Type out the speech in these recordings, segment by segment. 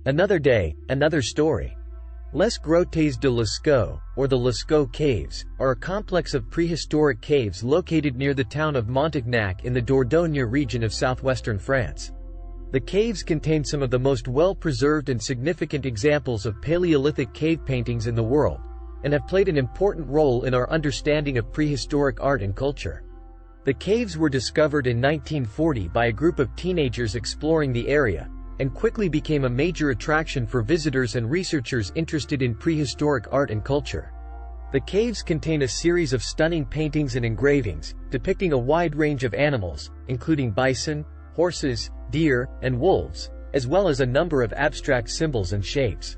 Another day, another story. Les Grottes de Lascaux, or the Lascaux Caves, are a complex of prehistoric caves located near the town of Montignac in the Dordogne region of southwestern France. The caves contain some of the most well-preserved and significant examples of Paleolithic cave paintings in the world, and have played an important role in our understanding of prehistoric art and culture. The caves were discovered in 1940 by a group of teenagers exploring the area, and quickly became a major attraction for visitors and researchers interested in prehistoric art and culture. The caves contain a series of stunning paintings and engravings, depicting a wide range of animals, including bison, horses, deer, and wolves, as well as a number of abstract symbols and shapes.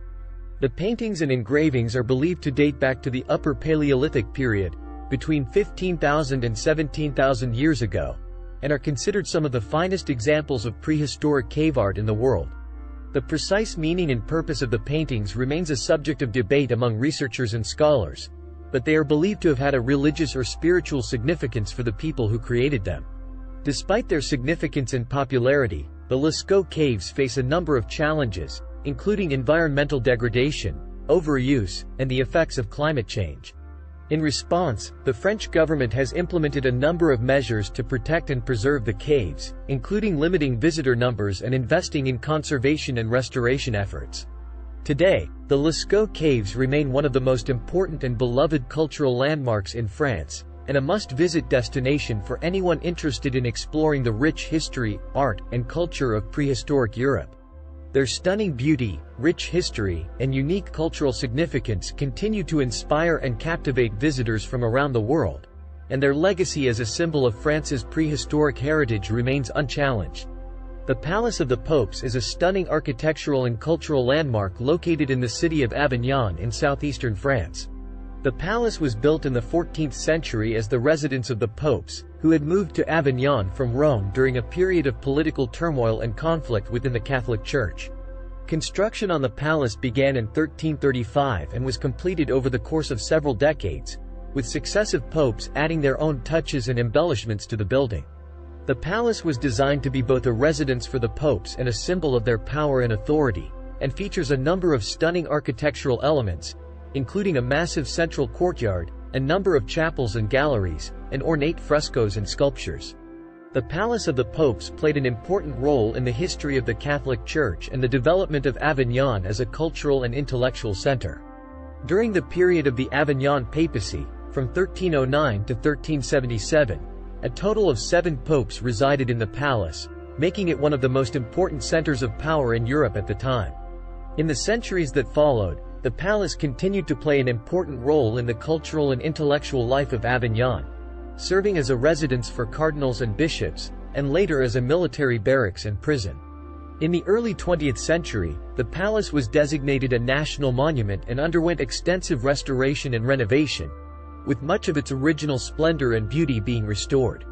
The paintings and engravings are believed to date back to the Upper Paleolithic period, between 15,000 and 17,000 years ago, and are considered some of the finest examples of prehistoric cave art in the world. The precise meaning and purpose of the paintings remains a subject of debate among researchers and scholars, but they are believed to have had a religious or spiritual significance for the people who created them. Despite their significance and popularity, the Lascaux Caves face a number of challenges, including environmental degradation, overuse, and the effects of climate change. In response, the French government has implemented a number of measures to protect and preserve the caves, including limiting visitor numbers and investing in conservation and restoration efforts. Today, the Lascaux Caves remain one of the most important and beloved cultural landmarks in France, and a must-visit destination for anyone interested in exploring the rich history, art, and culture of prehistoric Europe. Their stunning beauty, rich history, and unique cultural significance continue to inspire and captivate visitors from around the world, and their legacy as a symbol of France's prehistoric heritage remains unchallenged. The Palace of the Popes is a stunning architectural and cultural landmark located in the city of Avignon in southeastern France. The palace was built in the 14th century as the residence of the popes, who had moved to Avignon from Rome during a period of political turmoil and conflict within the Catholic Church. Construction on the palace began in 1335 and was completed over the course of several decades, with successive popes adding their own touches and embellishments to the building. The palace was designed to be both a residence for the popes and a symbol of their power and authority, and features a number of stunning architectural elements, including a massive central courtyard, a number of chapels and galleries, and ornate frescoes and sculptures. The Palace of the Popes played an important role in the history of the Catholic Church and the development of Avignon as a cultural and intellectual center. During the period of the Avignon papacy, from 1309 to 1377, a total of 7 popes resided in the palace, making it one of the most important centers of power in Europe at the time. In the centuries that followed, the palace continued to play an important role in the cultural and intellectual life of Avignon, serving as a residence for cardinals and bishops, and later as a military barracks and prison. In the early 20th century, the palace was designated a national monument and underwent extensive restoration and renovation, with much of its original splendor and beauty being restored.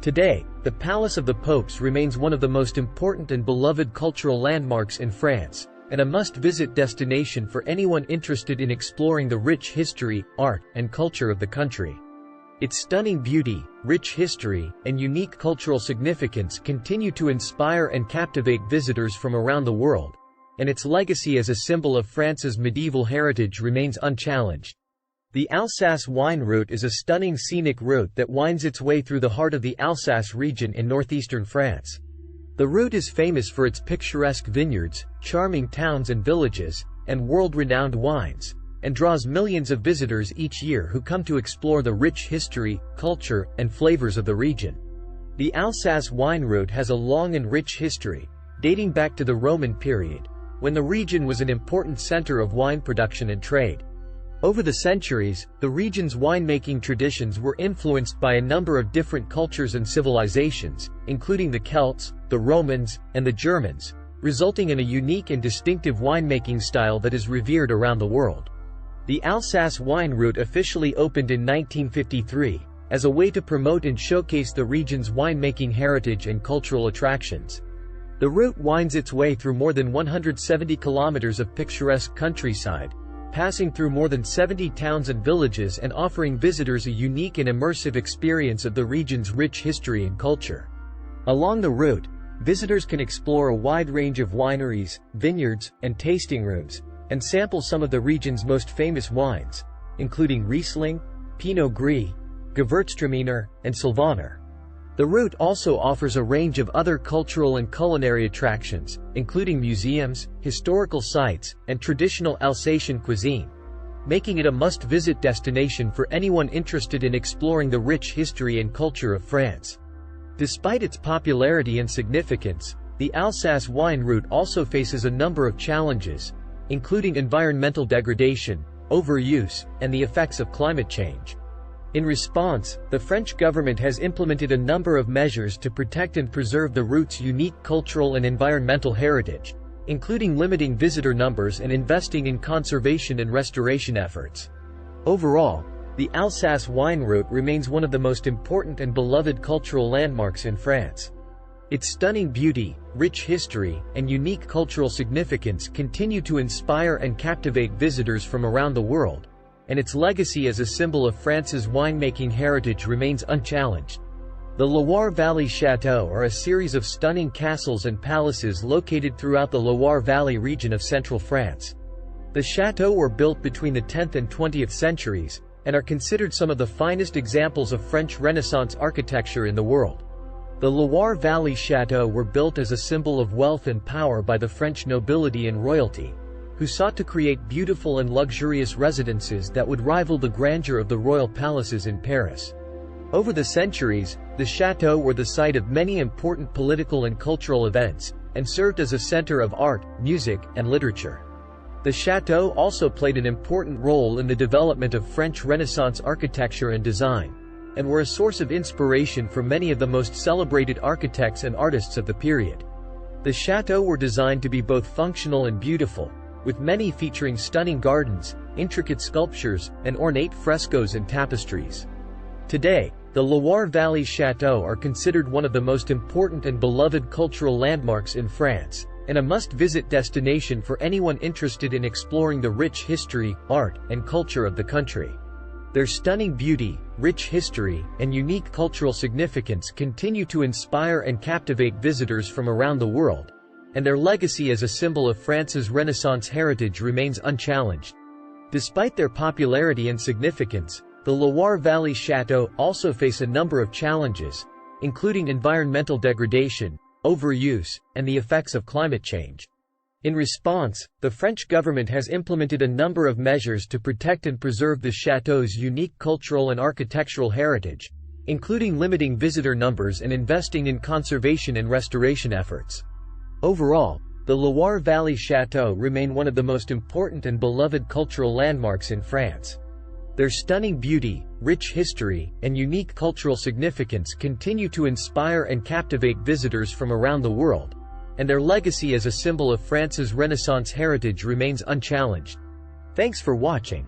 Today, the Palace of the Popes remains one of the most important and beloved cultural landmarks in France, and a must-visit destination for anyone interested in exploring the rich history, art, and culture of the country. Its stunning beauty, rich history, and unique cultural significance continue to inspire and captivate visitors from around the world, and its legacy as a symbol of France's medieval heritage remains unchallenged. The Alsace wine route is a stunning scenic route that winds its way through the heart of the Alsace region in northeastern France. The route is famous for its picturesque vineyards, charming towns and villages, and world-renowned wines, and draws millions of visitors each year who come to explore the rich history, culture, and flavors of the region. The Alsace wine route has a long and rich history, dating back to the Roman period, when the region was an important center of wine production and trade. Over the centuries, the region's winemaking traditions were influenced by a number of different cultures and civilizations, including the Celts, the Romans, and the Germans, resulting in a unique and distinctive winemaking style that is revered around the world. The Alsace wine route officially opened in 1953, as a way to promote and showcase the region's winemaking heritage and cultural attractions. The route winds its way through more than 170 kilometers of picturesque countryside, passing through more than 70 towns and villages and offering visitors a unique and immersive experience of the region's rich history and culture. Along the route, Visitors can explore a wide range of wineries, vineyards, and tasting rooms, and sample some of the region's most famous wines, including Riesling, Pinot Gris, Gewürztraminer, and Sylvaner. The route also offers a range of other cultural and culinary attractions, including museums, historical sites, and traditional Alsatian cuisine, making it a must-visit destination for anyone interested in exploring the rich history and culture of France. Despite its popularity and significance, the Alsace wine route also faces a number of challenges, including environmental degradation, overuse, and the effects of climate change. In response, the French government has implemented a number of measures to protect and preserve the route's unique cultural and environmental heritage, including limiting visitor numbers and investing in conservation and restoration efforts. Overall, the Alsace wine route remains one of the most important and beloved cultural landmarks in France. Its stunning beauty, rich history, and unique cultural significance continue to inspire and captivate visitors from around the world, and its legacy as a symbol of France's winemaking heritage remains unchallenged. The Loire Valley Châteaux are a series of stunning castles and palaces located throughout the Loire Valley region of central France. The châteaux were built between the 10th and 20th centuries, and are considered some of the finest examples of French Renaissance architecture in the world. The Loire Valley Châteaux were built as a symbol of wealth and power by the French nobility and royalty, who sought to create beautiful and luxurious residences that would rival the grandeur of the royal palaces in Paris. Over the centuries, the châteaux were the site of many important political and cultural events, and served as a center of art, music, and literature. The château also played an important role in the development of French Renaissance architecture and design, and were a source of inspiration for many of the most celebrated architects and artists of the period. The châteaux were designed to be both functional and beautiful, with many featuring stunning gardens, intricate sculptures, and ornate frescoes and tapestries. Today, the Loire Valley Châteaux are considered one of the most important and beloved cultural landmarks in France, and a must-visit destination for anyone interested in exploring the rich history, art, and culture of the country. Their stunning beauty, rich history, and unique cultural significance continue to inspire and captivate visitors from around the world, and their legacy as a symbol of France's Renaissance heritage remains unchallenged. Despite their popularity and significance, the Loire Valley Châteaux also face a number of challenges, including environmental degradation, overuse, and the effects of climate change. In response, the French government has implemented a number of measures to protect and preserve the château's unique cultural and architectural heritage, including limiting visitor numbers and investing in conservation and restoration efforts. Overall, the Loire Valley Châteaux remain one of the most important and beloved cultural landmarks in France. Their stunning beauty, rich history, and unique cultural significance continue to inspire and captivate visitors from around the world, and their legacy as a symbol of France's Renaissance heritage remains unchallenged. Thanks for watching.